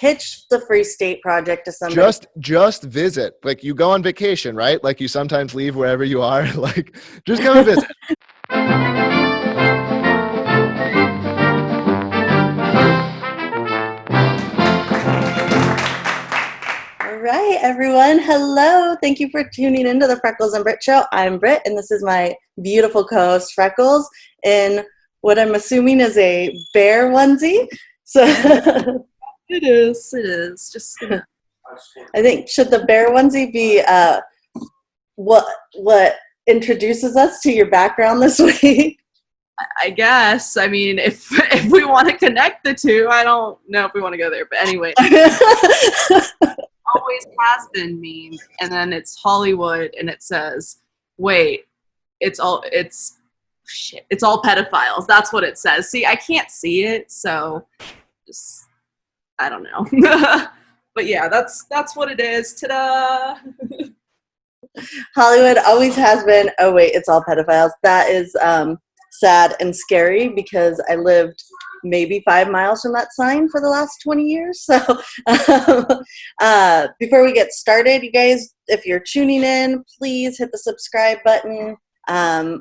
pitch the Free State Project to somebody. Just visit. Like, you go on vacation, right? Like, you sometimes leave wherever you are. Like, just come and visit. All right, everyone. Hello. Thank you for tuning into the Freckles and Britt Show. I'm Britt, and this is my beautiful co-host, Freckles, in what I'm assuming is a bear onesie. So It is. Just I think, should the bear onesie be what introduces us to your background this week? I guess. I mean, if we want to connect the two, I don't know if we want to go there. But anyway, always has been me. And then it's Hollywood, and it says, "Wait, it's all pedophiles." That's what it says. See, I can't see it, so just I don't know. But yeah, that's what it is. Ta-da! Hollywood always has been. Oh wait, it's all pedophiles. That is sad and scary because I lived maybe 5 miles from that sign for the last 20 years. So before we get started, you guys, if you're tuning in, please hit the subscribe button.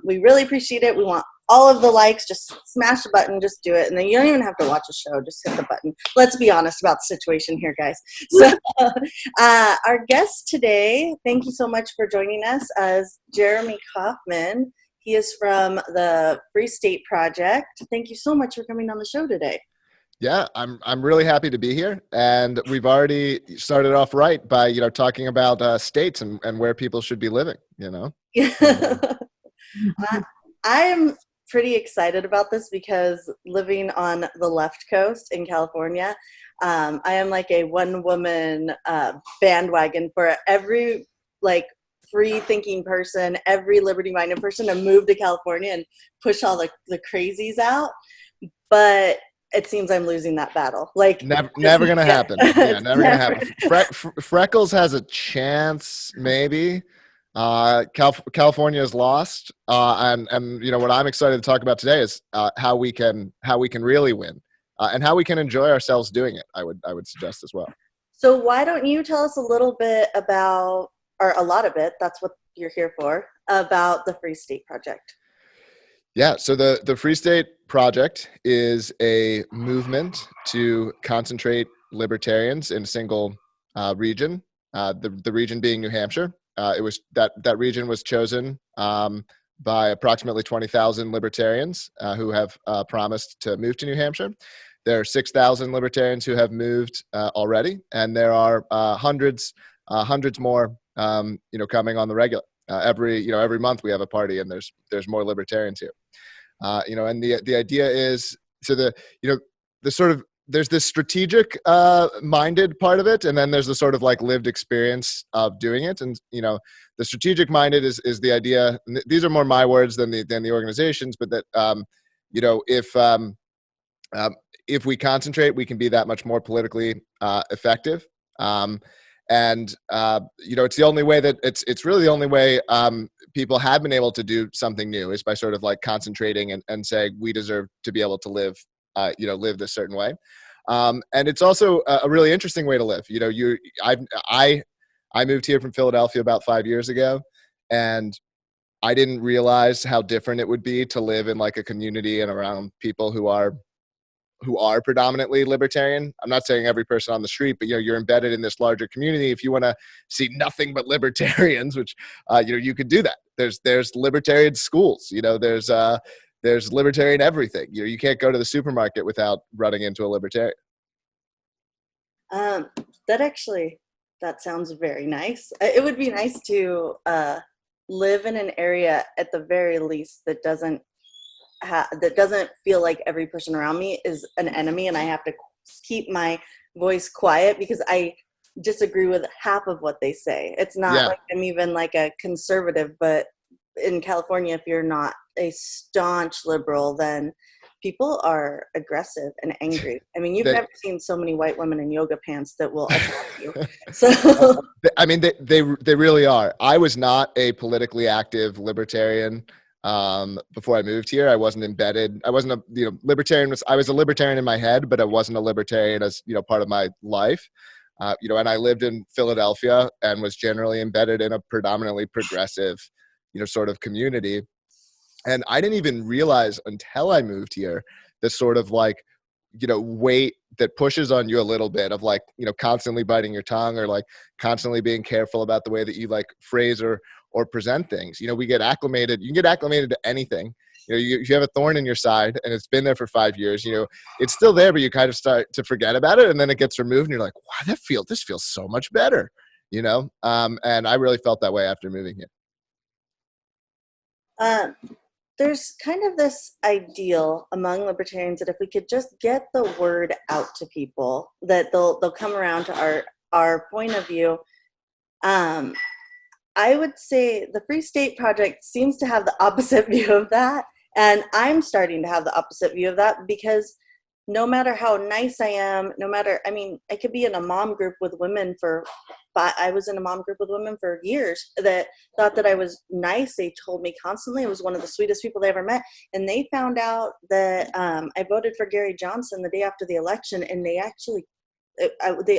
We really appreciate it. We want all of the likes. Just smash the button, just do it. And then you don't even have to watch a show, just hit the button. Let's be honest about the situation here, guys. So our guest today, thank you so much for joining us, is Jeremy Kaufman. He is from the Free State Project. Thank you so much for coming on the show today. Yeah, I'm really happy to be here, and we've already started off right by talking about states and where people should be living. I am pretty excited about this because living on the left coast in California, I am like a one-woman bandwagon for every free-thinking person, every liberty-minded person to move to California and push all the crazies out. But it seems I'm losing that battle. Never gonna happen. Yeah, never gonna happen. Freckles has a chance, maybe. California is lost, and what I'm excited to talk about today is how we can really win, and how we can enjoy ourselves doing it. I would suggest as well. So why don't you tell us a little bit about, or a lot of it, that's what you're here for, about the Free State Project? Yeah, so the Free State Project is a movement to concentrate libertarians in a single region, the region being New Hampshire. It was that region was chosen by approximately 20,000 libertarians who have promised to move to New Hampshire. There are 6,000 libertarians who have moved already, and there are hundreds more coming on the regular. Every month we have a party, and there's more libertarians here. And the idea is, so the sort of, there's this strategic minded part of it, and then there's the sort of lived experience of doing it. And the strategic minded is the idea, and these are more my words than the organizations, but that if we concentrate, we can be that much more politically effective. And it's the only way that it's really the only way people have been able to do something new is by sort of concentrating and saying we deserve to be able to live this certain way. And it's also a really interesting way to live. I moved here from Philadelphia about 5 years ago, and I didn't realize how different it would be to live in a community and around people who are predominantly libertarian. I'm not saying every person on the street, but you're embedded in this larger community. If you want to see nothing but libertarians, which you could do that. There's libertarian schools. There's libertarian everything. You can't go to the supermarket without running into a libertarian. That sounds very nice. It would be nice to live in an area at the very least that doesn't feel like every person around me is an enemy, and I have to keep my voice quiet because I disagree with half of what they say. It's not like I'm even a conservative, but in California, if you're not a staunch liberal, then people are aggressive and angry. I mean, you've never seen so many white women in yoga pants that will attack you. So, I mean, they really are. I was not a politically active libertarian before I moved here. I wasn't embedded. I wasn't a libertarian. I was a libertarian in my head, but I wasn't a libertarian as part of my life. And I lived in Philadelphia and was generally embedded in a predominantly progressive, sort of community. And I didn't even realize until I moved here this sort of like, weight that pushes on you a little bit of like, constantly biting your tongue or like constantly being careful about the way that you like phrase or present things. We get acclimated. You can get acclimated to anything. You have a thorn in your side and it's been there for 5 years, it's still there, but you kind of start to forget about it. And then it gets removed and you're like, wow, this feels so much better, and I really felt that way after moving here. There's kind of this ideal among libertarians that if we could just get the word out to people, that they'll come around to our point of view. I would say the Free State Project seems to have the opposite view of that. And I'm starting to have the opposite view of that because no matter how nice I am, I could be in a mom group with women I was in a mom group with women for years that thought that I was nice. They told me constantly I was one of the sweetest people they ever met. And they found out that I voted for Gary Johnson the day after the election, and they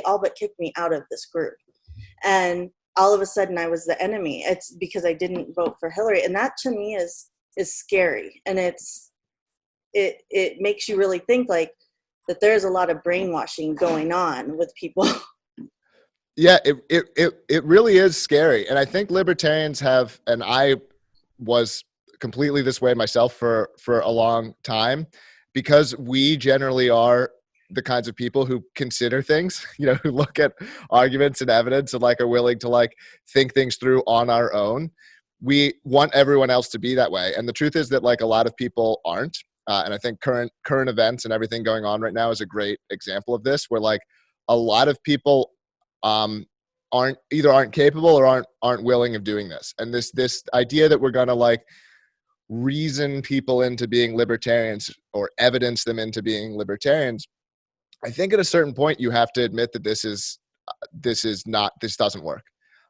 all but kicked me out of this group. And all of a sudden I was the enemy. It's because I didn't vote for Hillary. And that to me is scary. And it makes you really think like that there's a lot of brainwashing going on with people. Yeah, it really is scary. And I think libertarians have, and I was completely this way myself for a long time, because we generally are the kinds of people who consider things, who look at arguments and evidence and like are willing to like think things through on our own. We want everyone else to be that way. And the truth is that like a lot of people aren't. And I think current events and everything going on right now is a great example of this, where like a lot of people aren't capable or aren't willing of doing this. And this idea that we're going to like reason people into being libertarians or evidence them into being libertarians, I think at a certain point you have to admit that this doesn't work.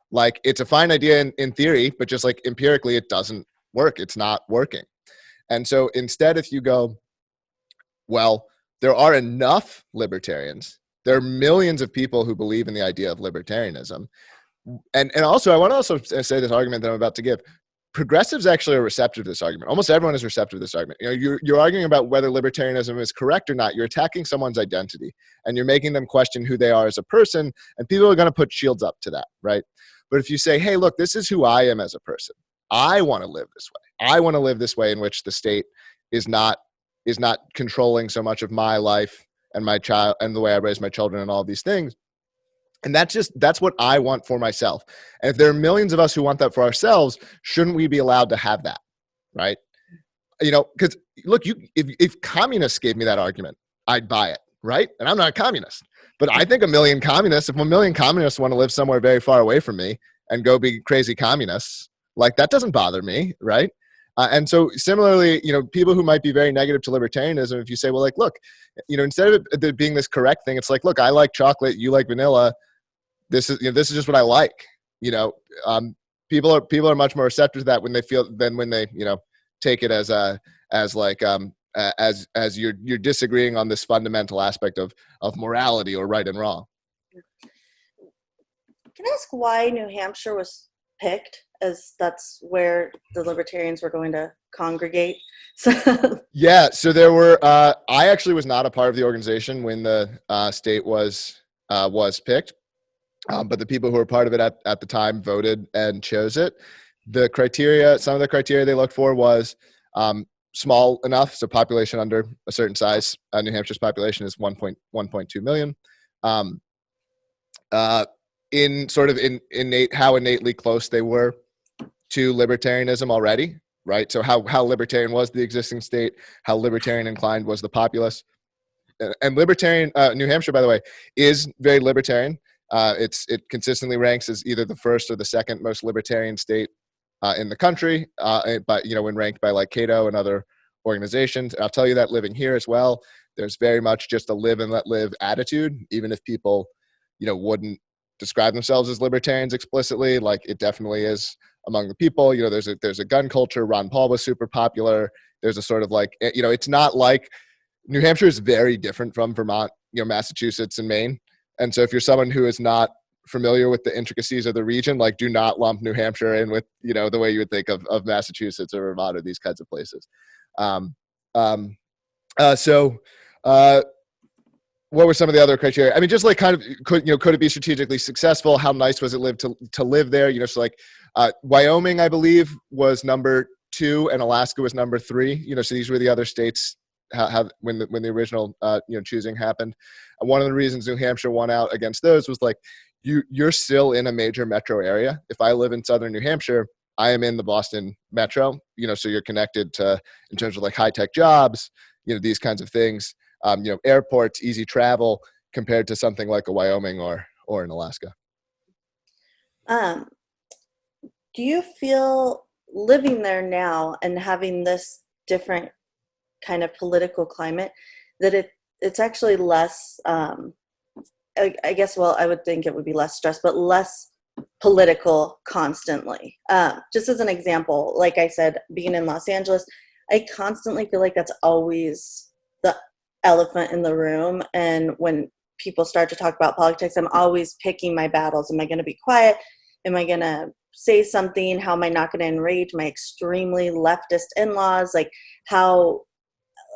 Like it's a fine idea in theory, but just like empirically it doesn't work. It's not working. And so instead, if you go, well, there are enough libertarians, there are millions of people who believe in the idea of libertarianism. And also, I want to also say this argument that I'm about to give. Progressives actually are receptive to this argument. Almost everyone is receptive to this argument. You're arguing about whether libertarianism is correct or not. You're attacking someone's identity and you're making them question who they are as a person. And people are going to put shields up to that, right? But if you say, hey, look, this is who I am as a person. I want to live this way. I want to live this way in which the state is not controlling so much of my life and my child and the way I raise my children and all of these things. And that's what I want for myself. And if there are millions of us who want that for ourselves, shouldn't we be allowed to have that? Right? Because look, if communists gave me that argument, I'd buy it. Right? And I'm not a communist, but I think if 1 million communists want to live somewhere very far away from me and go be crazy communists, like that doesn't bother me. Right? And so similarly, people who might be very negative to libertarianism, if you say, well, like, look, instead of it being this correct thing, it's like, look, I like chocolate, you like vanilla. This is just what I like. People are much more receptive to that when they take it as you're disagreeing on this fundamental aspect of morality or right and wrong. Can I ask why New Hampshire was picked, as that's where the libertarians were going to congregate? Yeah, so there were. I actually was not a part of the organization when the state was picked, but the people who were part of it at the time voted and chose it. Some of the criteria they looked for was small enough, so population under a certain size. New Hampshire's population is 1.2 million. In sort of how innately close they were to libertarianism already, right? So how libertarian was the existing state, how libertarian inclined was the populace. And libertarian, New Hampshire, by the way, is very libertarian. It consistently ranks as either the first or the second most libertarian state in the country, but when ranked by like Cato and other organizations. And I'll tell you that living here as well, there's very much just a live and let live attitude, even if people, wouldn't describe themselves as libertarians explicitly. Like it definitely is among the people. You know, there's a gun culture. Ron Paul was super popular. There's a sort of like, you know, it's not like New Hampshire is very different from Vermont, you know, Massachusetts and Maine. And so if you're someone who is not familiar with the intricacies of the region, like do not lump New Hampshire in with, you know, the way you would think of Massachusetts or Vermont or these kinds of places. Um, um, so what were some of the other criteria? I mean, just like kind of could it be strategically successful? How nice was it to live there? You know, so like Wyoming, I believe, was number 2 and Alaska was number 3. You know, so these were the other states when the original choosing happened. And one of the reasons New Hampshire won out against those was like you're still in a major metro area. If I live in southern New Hampshire, I am in the Boston metro. You know, so you're connected to in terms of like high tech jobs. You know, these kinds of things. You know, airports, easy travel compared to something like a Wyoming or in Alaska. Do you feel living there now and having this different kind of political climate that it's actually less, I guess, well, I would think it would be less stress, but less political constantly? Just as an example, like I said, being in Los Angeles, I constantly feel like that's always the elephant in the room. And when people start to talk about politics, I'm always picking my battles. Am I going to be quiet? Am I going to say something? How am I not going to enrage my extremely leftist in-laws? Like how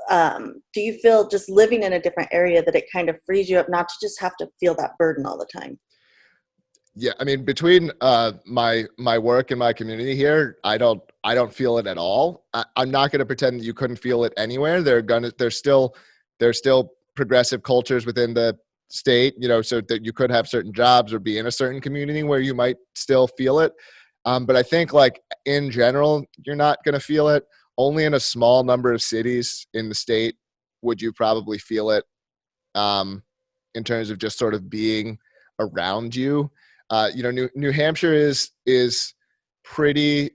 do you feel just living in a different area that it kind of frees you up not to just have to feel that burden all the time? Yeah, I mean, between my work and my community here, I don't feel it at all. I'm not going to pretend that you couldn't feel it anywhere. There's still progressive cultures within the state, you know, so that you could have certain jobs or be in a certain community where you might still feel it. But I think like in general, you're not going to feel it. Only in a small number of cities in the state would you probably feel it in terms of just sort of being around you. You know, New Hampshire is pretty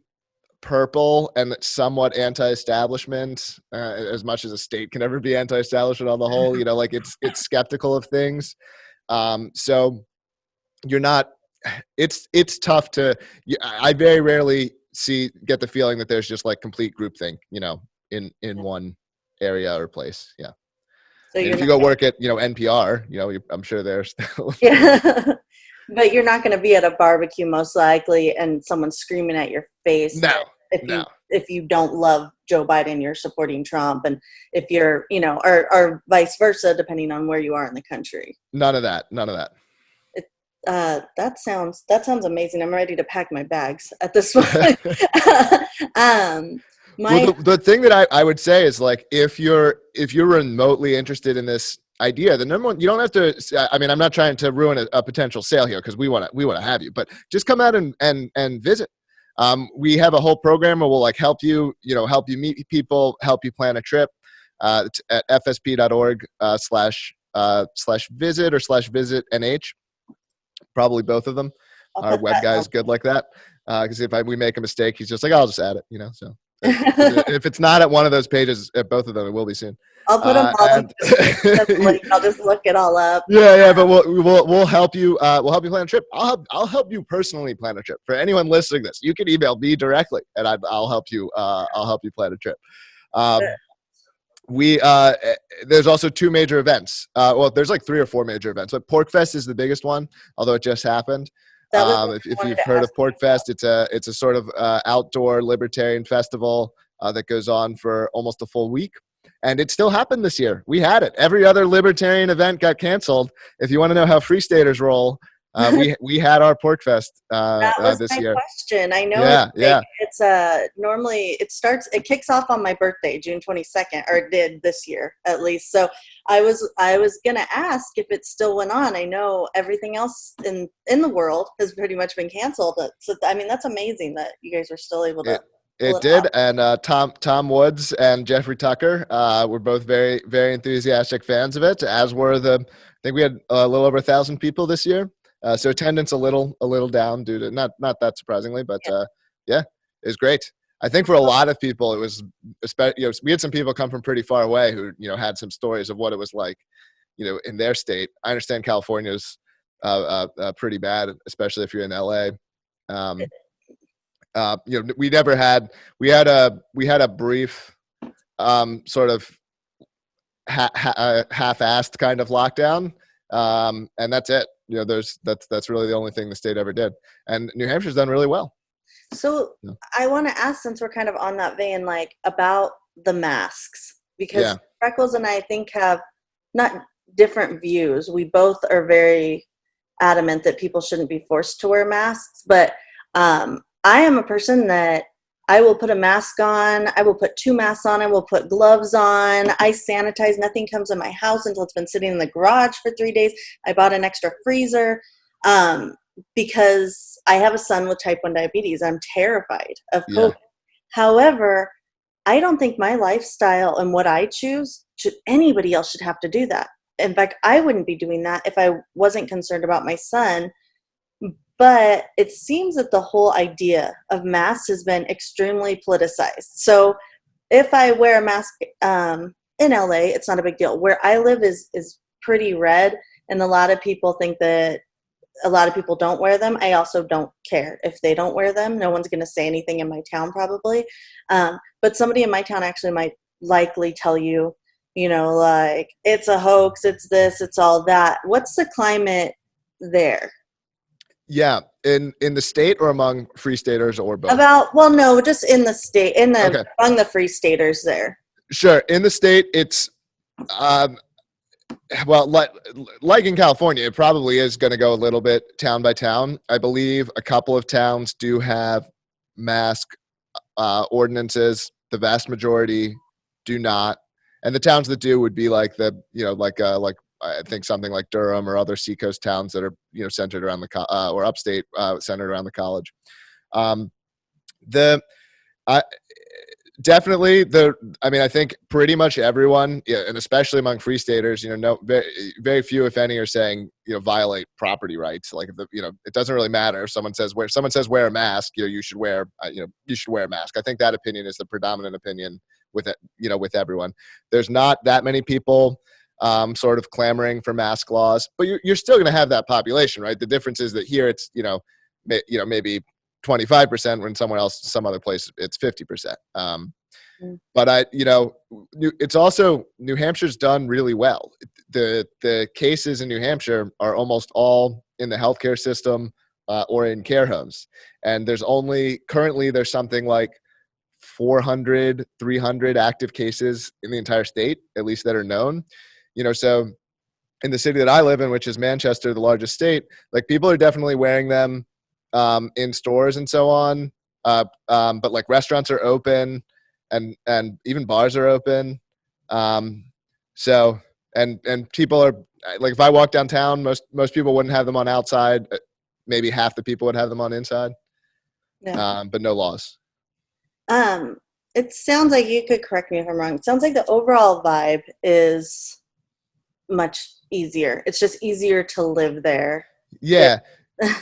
purple and somewhat anti-establishment, as much as a state can ever be anti-establishment on the whole. You know, like it's skeptical of things. So you're not. It's tough to. I very rarely get the feeling that there's just like complete groupthink, you know, in one area or place. Yeah. So and if you go work at, you know, NPR, you know, I'm sure there's. Yeah. But you're not going to be at a barbecue most likely and someone's screaming at your face. No. If you don't love Joe Biden, you're supporting Trump. And if you're, you know, or vice versa, depending on where you are in the country. None of that. That sounds amazing. I'm ready to pack my bags at this point. Well, the thing that I would say is like, if you're remotely interested in this idea, the number one, you don't have to, I mean, I'm not trying to ruin a potential sale here because we want to have you, but just come out and visit. We have a whole program where we'll like help you meet people, help you plan a trip. It's at fsp.org /visit or /visit NH. Probably both of them. Our web guy is good like that. Because if we make a mistake, he's just like, I'll just add it, you know, so. If it's not at one of those pages, at both of them, it will be soon. I'll put them all in the link. I'll just look it all up. Yeah, but we'll help you. We'll help you plan a trip. I'll help you personally plan a trip. For anyone listening to this, you can email me directly, and I'll help you. I'll help you plan a trip. There's also 2 major events. Well, there's like 3 or 4 major events, but PorcFest is the biggest one, although it just happened. If you've heard of PorcFest, it's a sort of outdoor libertarian festival that goes on for almost a full week. And it still happened this year. We had it. Every other libertarian event got canceled. If you want to know how Free Staters roll, we had our PorcFest that was this my year. Question. I know. Yeah. It's normally it kicks off on my birthday, June 22nd, or it did this year at least. So I was gonna ask if it still went on. I know everything else in the world has pretty much been canceled. So I mean, that's amazing that you guys were still able to. It did, and Tom Woods and Jeffrey Tucker were both very, very enthusiastic fans of it. As were I think we had a little over 1,000 people this year. So attendance a little down due to not that surprisingly, but yeah, it was great. I think for a lot of people, it was, we had some people come from pretty far away who, you know, had some stories of what it was like, you know, in their state. I understand California's pretty bad, especially if you're in LA. we never had we had a brief sort of half-assed kind of lockdown, and that's it. That's really the only thing the state ever did, and New Hampshire's done really well. So Yeah. I want to ask, since we're kind of on that vein, like about the masks, because Yeah. Freckles and I think have not different views. We both are very adamant that people shouldn't be forced to wear masks, but I am a person that I will put a mask on. I will put 2 masks on. I will put gloves on. I sanitize. Nothing comes in my house until it's been sitting in the garage for 3 days. I bought an extra freezer. Because I have a son with type 1 diabetes. I'm terrified of COVID. Yeah. However, I don't think my lifestyle and what I choose, anybody else should have to do that. In fact, I wouldn't be doing that if I wasn't concerned about my son. But it seems that the whole idea of masks has been extremely politicized. So if I wear a mask in LA, it's not a big deal. Where I live is pretty red, and a lot of people think that a lot of people don't wear them. I also don't care if they don't wear them. No one's going to say anything in my town probably. But somebody in my town actually might likely tell you, like, it's a hoax, it's this, it's all that. What's the climate there? Yeah. In the state or among free staters or both? No, just in the state, Okay. among the free staters there. Sure. In the state, it's, well, like in California, it probably is going to go a little bit town by town. I believe a couple of towns do have mask ordinances. The vast majority do not, and the towns that do would be like like I think something like Durham or other seacoast towns that are centered around the or upstate centered around the college. Definitely I think pretty much everyone, and especially among free staters, very, very few, if any, are saying, violate property rights. Like, it doesn't really matter if someone says wear a mask, you should wear a mask. I think that opinion is the predominant opinion with it, with everyone. There's not that many people sort of clamoring for mask laws, but you're still going to have that population, right? The difference is that here it's, maybe 25%, when some other place it's 50%. But it's also, New Hampshire's done really well. The cases in New Hampshire are almost all in the healthcare system or in care homes. And there's something like 400, 300 active cases in the entire state, at least that are known. So in the city that I live in, which is Manchester, the largest state, like, people are definitely wearing them in stores and so on. But like, restaurants are open and even bars are open. So, and people are like, if I walk downtown, most people wouldn't have them on outside. Maybe half the people would have them on inside. Yeah. But no laws. It sounds like, you could correct me if I'm wrong, it sounds like the overall vibe is much easier. It's just easier to live there. Yeah.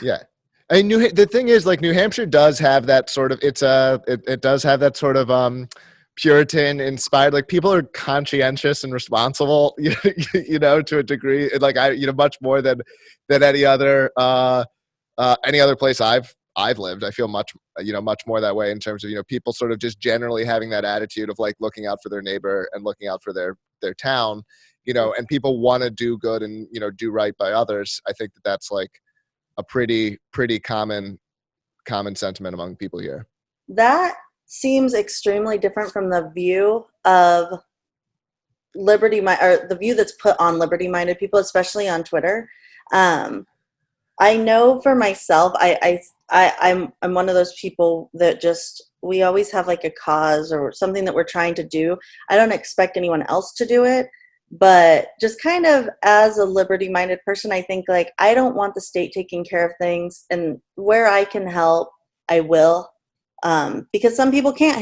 Yeah. I mean, the thing is, like, New Hampshire does have that sort of, it does have that sort of Puritan inspired, like, people are conscientious and responsible, to a degree, like, much more than any other place I've lived. I feel much more that way in terms of, people sort of just generally having that attitude of, like, looking out for their neighbor and looking out for their town, and people want to do good and, do right by others. I think that's like a pretty common sentiment among people here. That seems extremely different from the view of or the view that's put on liberty-minded people, especially on Twitter. I know for myself, I'm one of those people that we always have like a cause or something that we're trying to do. I don't expect anyone else to do it. But just kind of as a liberty-minded person, I think, like, I don't want the state taking care of things, and where I can help, I will. Because some people can't,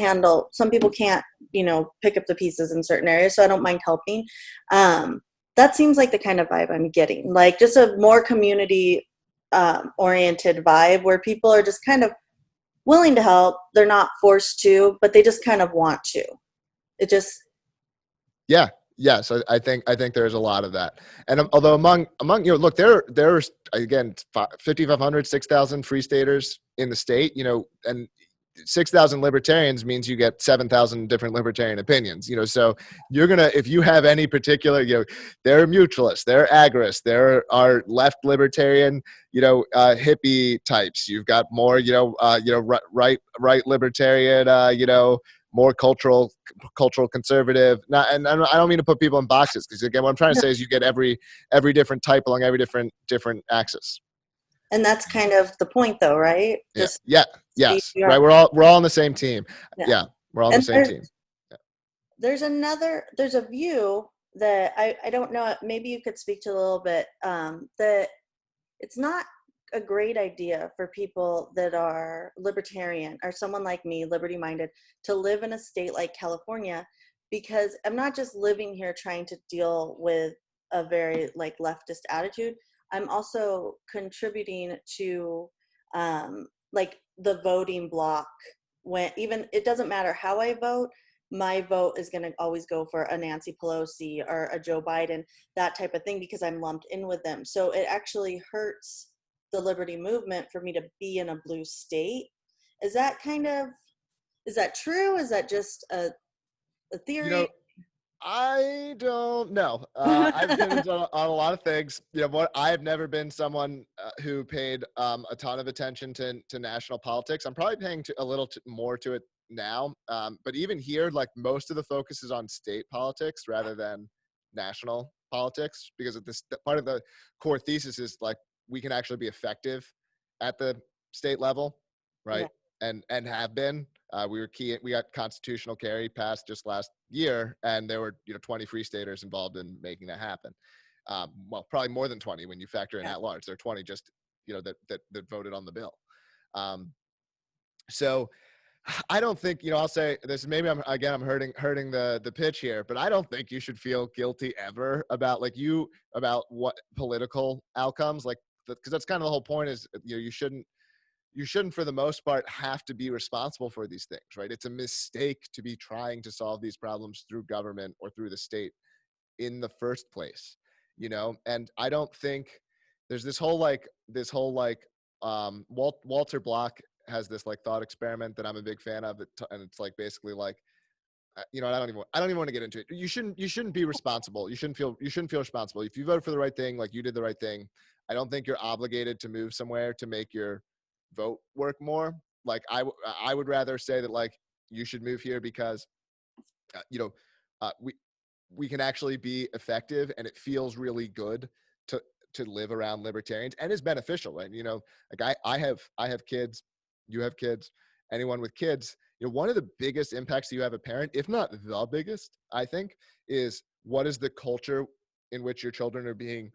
pick up the pieces in certain areas, so I don't mind helping. That seems like the kind of vibe I'm getting, like, just a more community oriented vibe where people are just kind of willing to help. They're not forced to, but they just kind of want to. Yeah. Yes, I think there's a lot of that. And although among look, there's again 5,500, 6,000 free staters in the state, and 6,000 libertarians means you get 7,000 different libertarian opinions, so you're going to, if you have any particular, there are mutualists, there are agorists, there are left libertarian, hippie types. You've got more, right libertarian, more cultural conservative. Not, and I don't mean to put people in boxes, because again, what I'm trying to say is you get every different type along every different axis. And that's kind of the point, though, right? Just yes, right. We're all on the same team. Yeah, we're all on the same team. There's a view that I don't know, maybe you could speak to a little bit, that it's not a great idea for people that are libertarian or someone like me, liberty minded, to live in a state like California, because I'm not just living here trying to deal with a very like leftist attitude. I'm also contributing to like the voting block. When even it doesn't matter how I vote, my vote is going to always go for a Nancy Pelosi or a Joe Biden, that type of thing, because I'm lumped in with them. So it actually hurts the liberty movement for me to be in a blue state. Is that true? Is that just a theory? I don't know. I've been on a lot of things. I've never been someone who paid a ton of attention to national politics. I'm probably paying a little more to it now. But even here, like, most of the focus is on state politics rather than national politics, because of this part of the core thesis is like we can actually be effective at the state level, right? Yeah. And have been. We got constitutional carry passed just last year, and there were 20 free staters involved in making that happen. Well, probably more than 20 when you factor in at large. There are 20 just that voted on the bill. So I don't think, I'll say this, maybe I'm hurting the pitch here, but I don't think you should feel guilty ever about what political outcomes, because that's kind of the whole point is, you shouldn't for the most part have to be responsible for these things, right? It's a mistake to be trying to solve these problems through government or through the state in the first place, and I don't think there's this whole Walter Block has this thought experiment that I'm a big fan of, and it's basically I don't even want to get into it. You shouldn't be responsible. You shouldn't feel responsible. If you voted for the right thing, you did the right thing. I don't think you're obligated to move somewhere to make your vote work more. I would rather say that you should move here because we can actually be effective, and it feels really good to live around libertarians, and is beneficial, right? I have kids, you have kids, anyone with kids, one of the biggest impacts that you have a parent, if not the biggest, I think, is what is the culture in which your children are being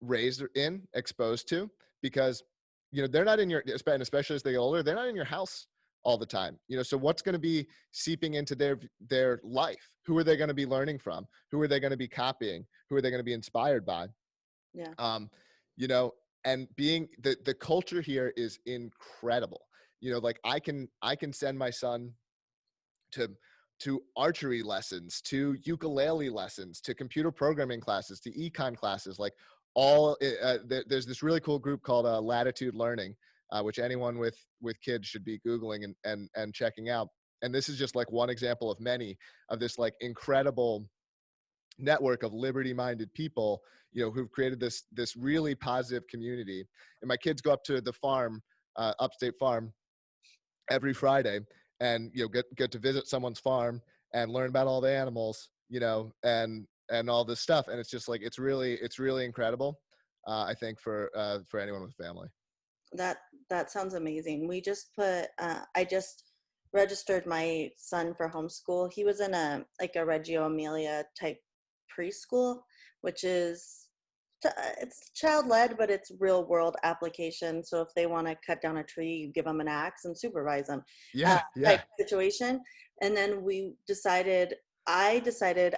raised in, exposed to, because they're not in your, and especially as they get older, they're not in your house all the time. So what's going to be seeping into their life? Who are they going to be learning from? Who are they going to be copying? Who are they going to be inspired by? Yeah. And being the culture here is incredible. I can send my son to archery lessons, to ukulele lessons, to computer programming classes, to econ classes, there's this really cool group called Latitude Learning, which anyone with kids should be Googling and checking out. And this is just one example of many of this incredible network of liberty-minded people, who've created this really positive community. And my kids go up to the farm, Upstate Farm, every Friday, and get to visit someone's farm and learn about all the animals, and all this stuff. And it's just it's really incredible, I think, for anyone with a family. That sounds amazing. We just I just registered my son for homeschool. He was in a Reggio Emilia type preschool, which is it's child-led, but it's real world application. So if they want to cut down a tree, you give them an axe and supervise them. Type situation. And then I decided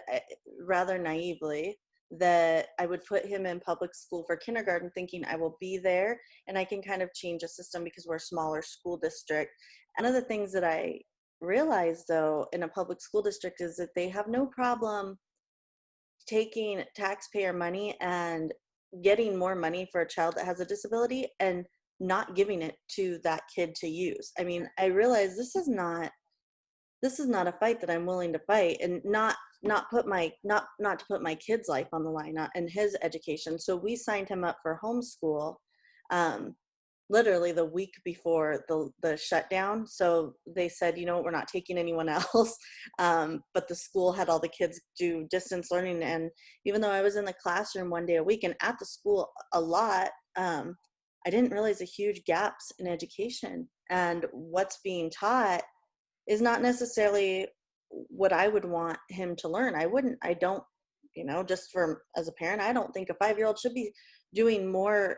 rather naively that I would put him in public school for kindergarten, thinking I will be there and I can kind of change a system because we're a smaller school district. One of the things that I realized, though, in a public school district is that they have no problem taking taxpayer money and getting more money for a child that has a disability and not giving it to that kid to use. I mean, I realize this is not a fight that I'm willing to fight, and not to put my kid's life on the line, and his education. So we signed him up for homeschool, um, literally the week before the shutdown. So they said, you know what, we're not taking anyone else. But the school had all the kids do distance learning, and even though I was in the classroom one day a week and at the school a lot, I didn't realize the huge gaps in education, and what's being taught is not necessarily what I would want him to learn. I don't, just as a parent, I don't think a 5-year-old should be doing more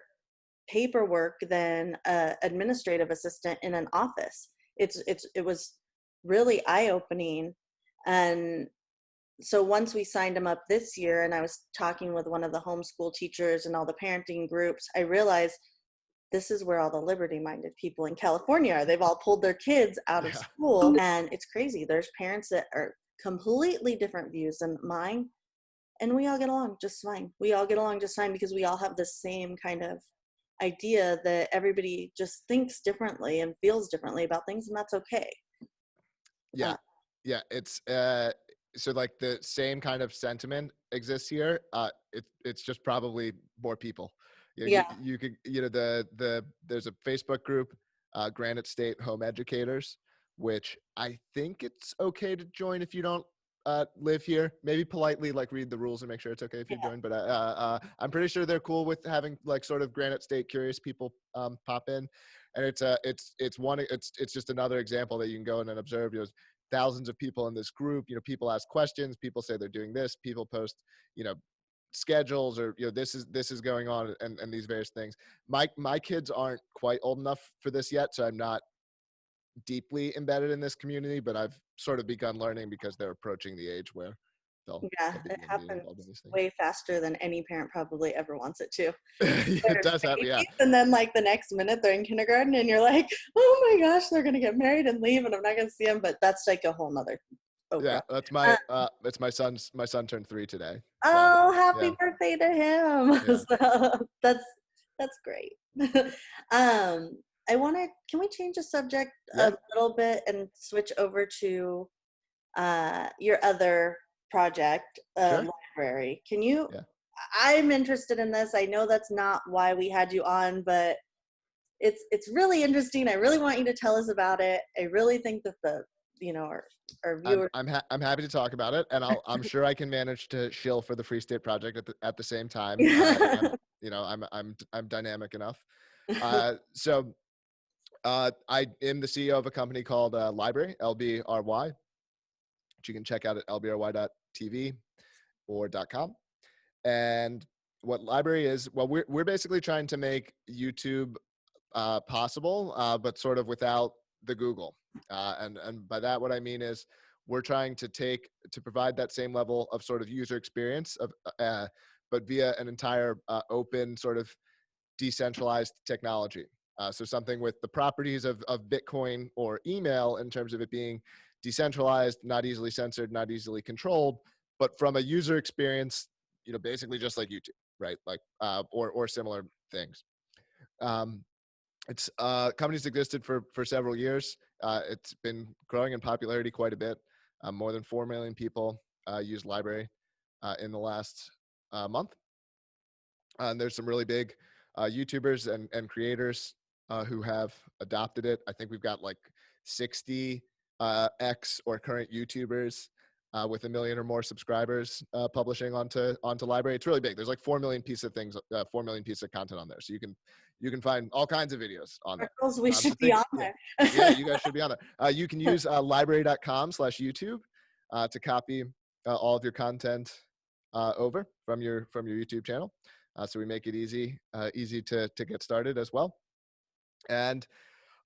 paperwork than a administrative assistant in an office. It was really eye-opening. And so once we signed him up this year, and I was talking with one of the homeschool teachers and all the parenting groups, I realized this is where all the liberty-minded people in California are. They've all pulled their kids out of school, and it's crazy. There's parents that are completely different views than mine, and we all get along just fine. We all get along just fine because we all have the same kind of idea that everybody just thinks differently and feels differently about things, and that's okay. Yeah. It's so like the same kind of sentiment exists here. It's just probably more people. You could, there's a Facebook group, Granite State Home Educators, which I think it's okay to join if you don't live here. Maybe politely like read the rules and make sure it's okay if you join. But I'm pretty sure they're cool with having like sort of Granite State curious people pop in, and it's just another example that you can go in and observe. Thousands of people in this group. People ask questions. People say they're doing this. People post, schedules, or this is going on, and these various things. My kids aren't quite old enough for this yet, so I'm not deeply embedded in this community, but I've sort of begun learning because they're approaching the age where they'll it begin being involved in these things. Way faster than any parent probably ever wants it to. It does happen, yeah. And then like the next minute they're in kindergarten and you're like, oh my gosh, they're gonna get married and leave and I'm not gonna see them. But that's like a whole nother Yeah, that's my son turned 3 today. So, happy birthday to him. Yeah. So that's great. Can we change the subject a little bit and switch over to your other project, library? Can you, I'm interested in this. I know that's not why we had you on, but it's really interesting. I really want you to tell us about it. I really think that our viewers. I'm happy to talk about it, and I'm sure I can manage to shill for the Free State Project at the same time. I'm dynamic enough. So I am the CEO of a company called LBRY, LBRY, which you can check out at lbry.tv or .com. And what LBRY is, well, we're basically trying to make YouTube possible, but sort of without the Google. And by that, what I mean is we're trying to provide that same level of sort of user experience but via an entire open sort of decentralized technology. So something with the properties of Bitcoin or email in terms of it being decentralized, not easily censored, not easily controlled, but from a user experience, basically just like YouTube, right? Like, or similar things. It's company's existed for several years. It's been growing in popularity quite a bit. More than 4 million people use LBRY in the last month. And there's some really big YouTubers and creators who have adopted it. I think we've got like 60 ex or current YouTubers with 1 million or more subscribers publishing onto LBRY. It's really big. There's like 4 million pieces of content on there. So you can find all kinds of videos on there. We should be on there. Yeah, you guys should be on there. You can use lbry.com/YouTube to copy all of your content over from your YouTube channel. So we make it easy to get started as well. And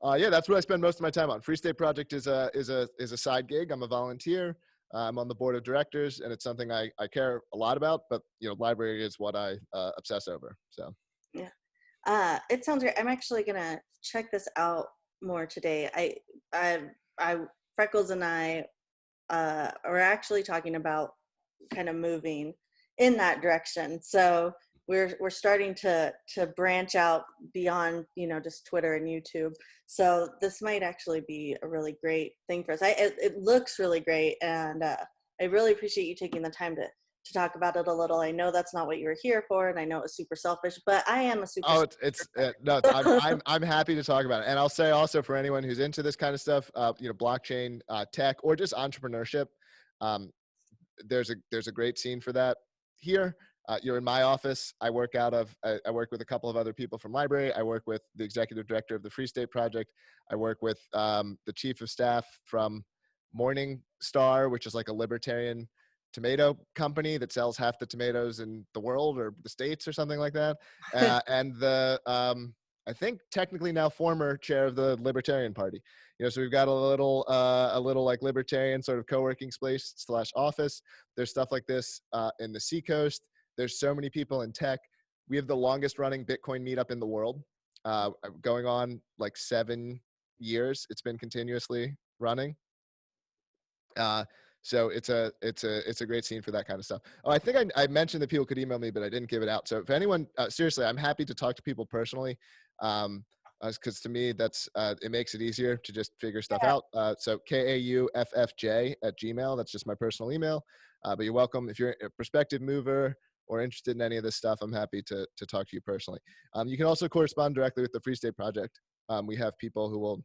that's what I spend most of my time on. Free State Project is a side gig. I'm a volunteer. I'm on the board of directors, and it's something I care a lot about. But LBRY is what I obsess over. So yeah, it sounds great. I'm actually gonna check this out more today. Freckles and I are actually talking about kind of moving in that direction. So we're starting to branch out beyond, just Twitter and YouTube. So this might actually be a really great thing for us. It looks really great, and I really appreciate you taking the time to talk about it a little. I know that's not what you were here for, and I know it's super selfish, but I am a super. Oh, it's no. I'm happy to talk about it, and I'll say also for anyone who's into this kind of stuff, blockchain, tech, or just entrepreneurship, there's a great scene for that here. You're in my office. I work with a couple of other people from library. I work with the executive director of the Free State Project. I work with the chief of staff from Morning Star, which is like a libertarian tomato company that sells half the tomatoes in the world or the States or something like that. And the, I think technically now former chair of the Libertarian Party. So we've got a little like libertarian sort of co-working space / office. There's stuff like this in the Seacoast. There's so many people in tech. We have the longest running Bitcoin meetup in the world, going on like 7 years. It's been continuously running. So it's a great scene for that kind of stuff. Oh, I think I mentioned that people could email me, but I didn't give it out. So if anyone, seriously, I'm happy to talk to people personally. Because to me, that's it makes it easier to just figure stuff out. So kauffj@gmail. That's just my personal email. But you're welcome. If you're a prospective mover or interested in any of this stuff, I'm happy to talk to you personally. You can also correspond directly with the Free State Project. We have people who will,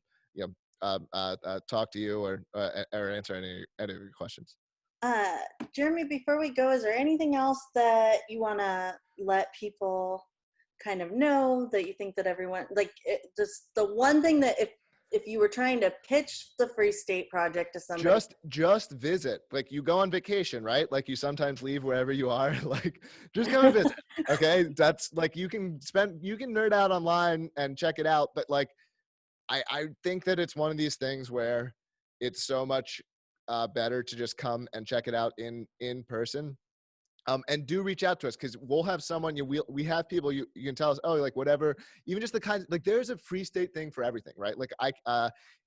talk to you or answer any of your questions. Jeremy, before we go, is there anything else that you want to let people kind of know that you think that everyone, just the one thing that if you were trying to pitch the Free State Project to somebody, just visit. Like, you go on vacation, right? Like, you sometimes leave wherever you are. Like, just go and visit. Okay, that's like, you can nerd out online and check it out, but like, I think that it's one of these things where it's so much better to just come and check it out in person. And do reach out to us, because we'll have someone, we have people, you can tell us, oh, like whatever, even just the kinds, like there's a Free State thing for everything, right? Like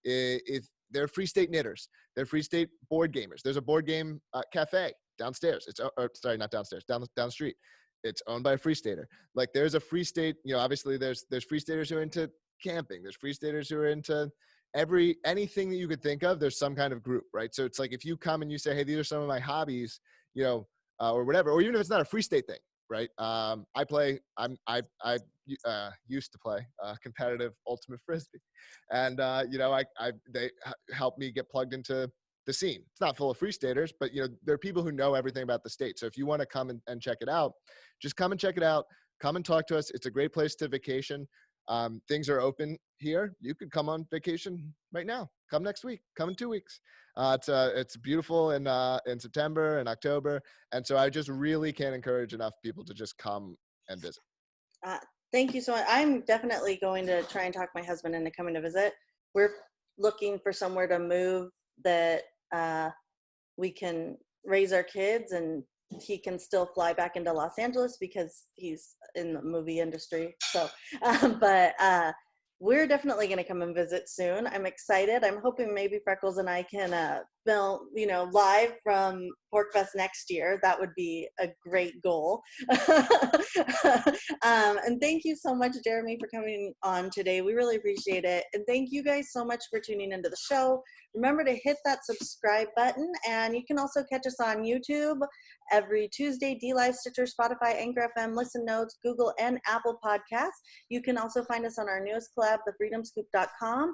if they're Free State knitters, they're Free State board gamers. There's a board game cafe downstairs. Sorry, not downstairs, down the street. It's owned by a Free Stater. Like, there's a Free State, obviously there's Free Staters who are into camping. There's Free Staters who are into anything that you could think of. There's some kind of group, right? So it's like, if you come and you say, hey, these are some of my hobbies, or whatever, or even if it's not a Free State thing, right? I used to play competitive ultimate Frisbee, and they helped me get plugged into the scene. It's not full of Free Staters, but there are people who know everything about the state. So if you want to come and check it out, just come and check it out. Come and talk to us. It's a great place to vacation. Things are open here. You could come on vacation right now. Come next week. Come in 2 weeks. It's beautiful in September and October, and so I just really can't encourage enough people to just come and visit. Thank you so much. I'm definitely going to try and talk my husband into coming to visit. We're looking for somewhere to move that we can raise our kids, and he can still fly back into Los Angeles because he's in the movie industry. So, but we're definitely going to come and visit soon. I'm excited. I'm hoping maybe Freckles and I can film, live from PorcFest next year. That would be a great goal. And thank you so much, Jeremy, for coming on today. We really appreciate it. And thank you guys so much for tuning into the show. Remember to hit that subscribe button, and you can also catch us on YouTube every Tuesday, DLive, Stitcher, Spotify, Anchor FM, Listen Notes, Google, and Apple Podcasts. You can also find us on our newest collab, thefreedomscoop.com.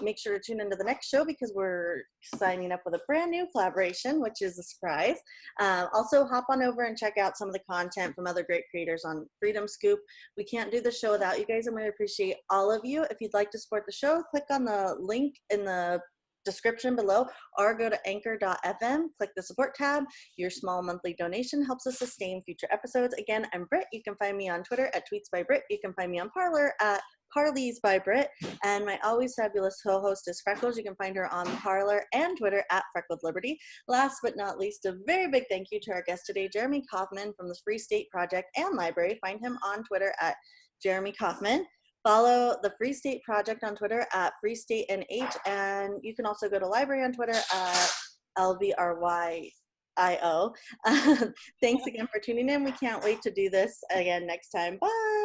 Make sure to tune into the next show, because we're signing up with a brand new collaboration, which is a surprise. Also, hop on over and check out some of the content from other great creators on Freedom Scoop. We can't do the show without you guys, and we appreciate all of you. If you'd like to support the show, click on the link in the description below, or go to anchor.fm, click the support tab. Your small monthly donation helps us sustain future episodes. Again, I'm Britt. You can find me on Twitter at Tweets by Britt. You can find me on Parler at Parleys by Britt, and my always fabulous co-host is Freckles. You can find her on Parler and Twitter at Freckled Liberty. Last but not least, a very big thank you to our guest today, Jeremy Kauffman from the Free State Project and Library. Find him on Twitter at Jeremy Kauffman. Follow the Free State Project on Twitter at Free State NH, and you can also go to Library on Twitter at LVRY Thanks again for tuning in. We can't wait to do this again next time. Bye.